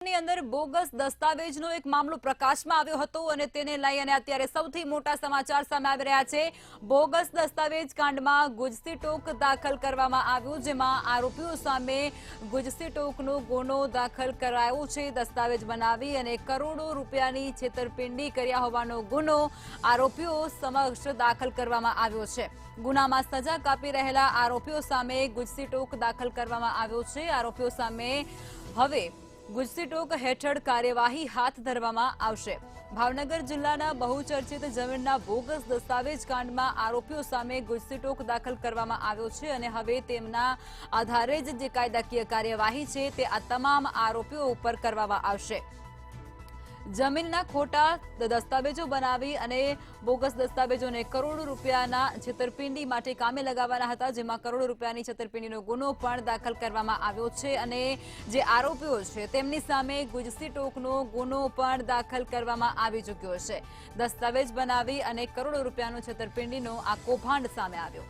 ની અંદર બોગસ દસ્તાવેજનો એક મામલો પ્રકાશમાં આવ્યો હતો અને તેને લઈ અને અત્યારે સૌથી મોટા સમાચાર સામે આવી રહ્યા છે। બોગસ દસ્તાવેજ કાંડમાં ગુજસી ટોક દાખલ કરવામાં આવ્યું, જેમાં આરોપીઓ સામે ગુજસી ટોકનો ગુનો દાખલ કરાયો છે। દસ્તાવેજ બનાવી અને કરોડો રૂપિયાની છેતરપિંડી કર્યા હોવાનો ગુનો આરોપીઓ સમક્ષ દાખલ કરવામાં આવ્યો છે। ગુનામાં સજા કાપી રહેલા આરોપીઓ સામે ગુજસી ટોક દાખલ કરવામાં આવ્યો છે। આરોપીઓ સામે હવે ગુજસી ટોક હેઠળ કાર્યવાહી હાથ ધરવામાં આવશે। ભાવનગર જિલ્લાના બહુચર્ચિત જમીનના બોગસ દસ્તાવેજ કાંડમાં આરોપીઓ સામે ગુજસી ટોક દાખલ કરવામાં આવ્યો છે અને હવે તેમના આધારે જ જે કાયદાકીય કાર્યવાહી છે તે આ તમામ આરોપીઓ ઉપર કરવામાં આવશે। જમીનના ખોટા દસ્તાવેજો બનાવી અને બોગસ દસ્તાવેજોને કરોડો રૂપિયાના છેતરપિંડી માટે કામે લગાવવાના હતા, જેમાં કરોડો રૂપિયાની છેતરપિંડીનો ગુનો પણ દાખલ કરવામાં આવ્યો છે અને જે આરોપીઓ છે તેમની સામે ગુજસી ટોકનો ગુનો પણ દાખલ કરવામાં આવી ચૂક્યો છે। દસ્તાવેજ બનાવી અને કરોડો રૂપિયાનો છેતરપિંડીનો આ કૌભાંડ સામે આવ્યો।